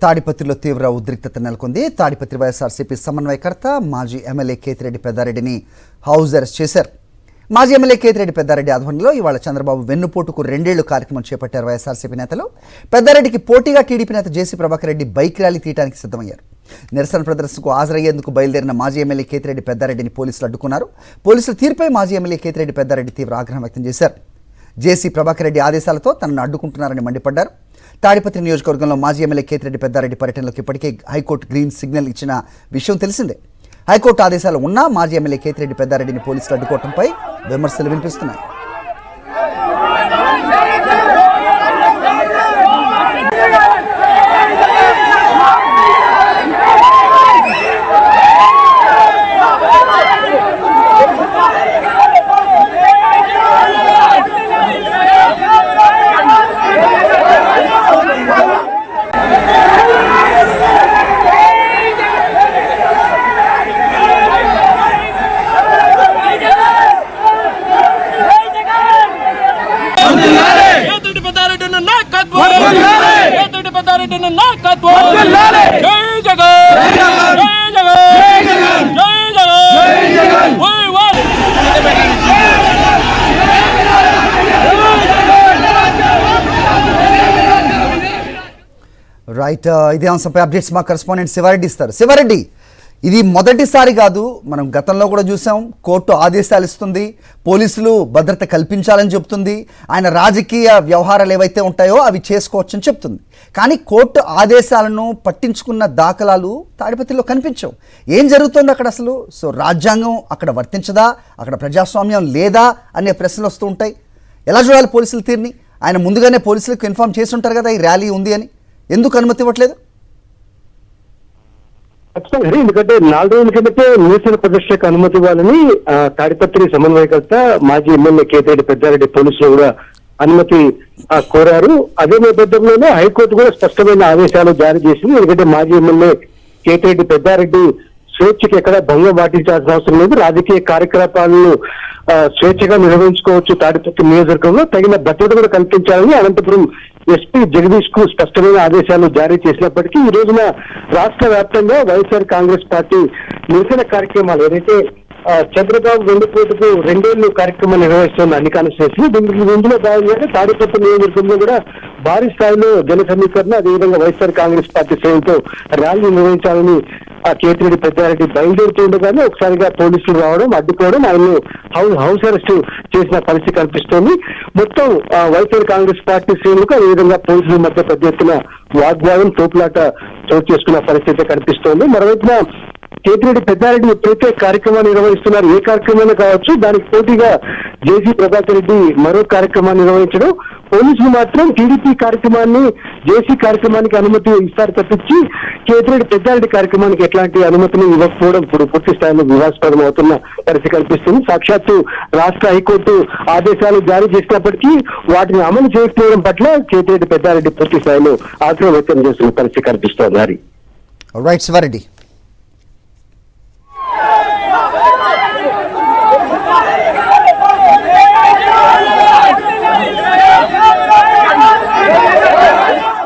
తాడిపత్రిలో తీవ్ర ఉద్రిక్తత నెలకొంది. తాడిపత్రి వైఎస్ఆర్సీపీ సమన్వయకర్త మాజీ ఎమ్మెల్యే కేతిరెడ్డి పెద్దారెడ్డిని హౌస్ అరెస్ట్ చేశారు. మాజీ ఎమ్మెల్యే కేతిరెడ్డి పెద్దారెడ్డి ఆధ్వర్యంలో ఇవాళ చంద్రబాబు వెన్నుపోటుకు 2 ఏళ్లు కార్యక్రమం చేపట్టారు వైఎస్ఆర్సీపీ నేతలు. పెద్దారెడ్డికి పోటీగా టీడీపీ నేత జేసీ ప్రభాకర్ రెడ్డి బైక్ ర్యాలీ తీయడానికి సిద్ధమయ్యారు. నిరసన ప్రదర్శనకు హాజరయ్యేందుకు బయలుదేరిన మాజీ ఎమ్మెల్యే కేతిరెడ్డి పెద్దారెడ్డిని పోలీసులు అడ్డుకున్నారు. పోలీసుల తీర్పై మాజీ ఎమ్మెల్యే కేతిరెడ్డి పెద్దారెడ్డి తీవ్ర ఆగ్రహం వ్యక్తం చేశారు. జేసీ ప్రభాకర్ రెడ్డి ఆదేశాలతో తనను అడ్డుకుంటున్నారని మండిపడ్డారు. తాడిపత్రి నియోజకవర్గంలో మాజీ ఎమ్మెల్యే కేతిరెడ్డి పెద్దారెడ్డి పర్యటనలోకి ఇప్పటికే హైకోర్టు గ్రీన్ సిగ్నల్ ఇచ్చిన విషయం తెలిసిందే. హైకోర్టు ఆదేశాలు ఉన్నా మాజీ ఎమ్మెల్యే కేతిరెడ్డి పెద్దారెడ్డిని పోలీసులు అడ్డుకోవడంపై విమర్శలు వినిపిస్తున్నాయి. రైట్, ఇదే అంశంపై అప్డేట్స్ మా కరెస్పాండెంట్ శివారెడ్డి ఇస్తారు. శివారెడ్డి, ఇది మొదటిసారి కాదు, మనం గతంలో కూడా చూసాం. కోర్టు ఆదేశాలు ఇస్తుంది, పోలీసులు భద్రత కల్పించాలని చెప్తుంది, ఆయన రాజకీయ వ్యవహారాలు ఏవైతే ఉంటాయో అవి చేసుకోవచ్చని చెప్తుంది. కానీ కోర్టు ఆదేశాలను పట్టించుకున్న దాఖలాలు తాడిపత్రిలో కనిపించవు. ఏం జరుగుతుంది అక్కడ అసలు? సో రాజ్యాంగం అక్కడ వర్తించదా, అక్కడ ప్రజాస్వామ్యం లేదా అనే ప్రశ్నలు వస్తూ ఉంటాయి. ఎలా చూడాలి పోలీసుల తీరుని? ఆయన ముందుగానే పోలీసులకు ఇన్ఫార్మ్ చేసి ఉంటారు కదా ఈ ర్యాలీ ఉంది అని. ఎందుకు అనుమతి ఇవ్వట్లేదు? ఎందుకంటే 4 రోజుల కిందటే నిరసన ప్రదర్శనకు అనుమతి ఇవ్వాలని తాడిపత్రి సమన్వయకర్త మాజీ ఎమ్మెల్యే కేతిరెడ్డి పెద్దారెడ్డి పోలీసులు కూడా అనుమతి కోరారు. అదే నేపథ్యంలోనే హైకోర్టు కూడా స్పష్టమైన ఆదేశాలు జారీ చేసింది. ఎందుకంటే మాజీ ఎమ్మెల్యే కేతిరెడ్డి పెద్దారెడ్డి స్వేచ్ఛకి ఎక్కడ భంగం పాటించాల్సిన అవసరం లేదు, రాజకీయ కార్యకలాపాలను స్వేచ్ఛగా నిర్వహించుకోవచ్చు. తాడిపత్రి నియోజకవర్గంలో తగిన భద్రత కూడా కల్పించాలని అనంతపురం ఎస్పీ జగదీష్ కు స్పష్టమైన ఆదేశాలు జారీ చేసినప్పటికీ ఈ రోజున రాష్ట్ర వ్యాప్తంగా వైఎస్ఆర్ కాంగ్రెస్ పార్టీ నిరసన కార్యక్రమాలు ఏదైతే చంద్రబాబు వెన్నుపోటుకు 2 ఏళ్లు కార్యక్రమం నిర్వహిస్తున్న అన్ని కాన్స్టిట్యూన్సీ ఇందులో భాగంగా తాడిపత్రి నియోజకవర్గంలో కూడా భారీ స్థాయిలో జన సమీకరణ, అదేవిధంగా వైఎస్ఆర్ కాంగ్రెస్ పార్టీ శ్రేణులతో ర్యాలీ నిర్వహించాలని కేతిరెడ్డి పెద్దారెడ్డి బయలుదేరుతుండగానే ఒకసారిగా పోలీసులు రావడం, అడ్డుకోవడం, ఆయన్ను హౌస్ అరెస్ట్ చేసిన పరిస్థితి కనిపిస్తోంది. మొత్తం వైఎస్ఆర్ కాంగ్రెస్ పార్టీ శ్రేణులకు అదేవిధంగా పోలీసుల మధ్య పెద్ద ఎత్తున వాగ్వాదం, తోపులాట చోటు చేసుకున్న పరిస్థితి కనిపిస్తోంది. మరోవైపున కేతిరెడ్డి పెద్దారెడ్డి ఎప్పుడైతే కార్యక్రమాన్ని నిర్వహిస్తున్నారు, ఏ కార్యక్రమాన్ని కావచ్చు, దానికి పోటీగా జేసీ ప్రభాకర్ రెడ్డి మరో కార్యక్రమాన్ని నిర్వహించడం, పోలీసులు మాత్రం టీడీపీ కార్యక్రమాన్ని జేసీ కార్యక్రమానికి అనుమతి ఇస్తారు తప్పించి కేతిరెడ్డి పెద్దారెడ్డి కార్యక్రమానికి ఎట్లాంటి అనుమతిని ఇవ్వకపోవడం ఇప్పుడు పూర్తి స్థాయిలో వివాదాస్పదం అవుతున్న పరిస్థితి కల్పిస్తుంది. సాక్షాత్తు రాష్ట్ర హైకోర్టు ఆదేశాలు జారీ చేసినప్పటికీ వాటిని అమలు చేయకపోవడం పట్ల కేతిరెడ్డి పెద్దారెడ్డి పూర్తి స్థాయిలో ఆగ్రహం వ్యక్తం చేస్తున్న పరిస్థితి కనిపిస్తోంది. రైట్ శివారెడ్డి.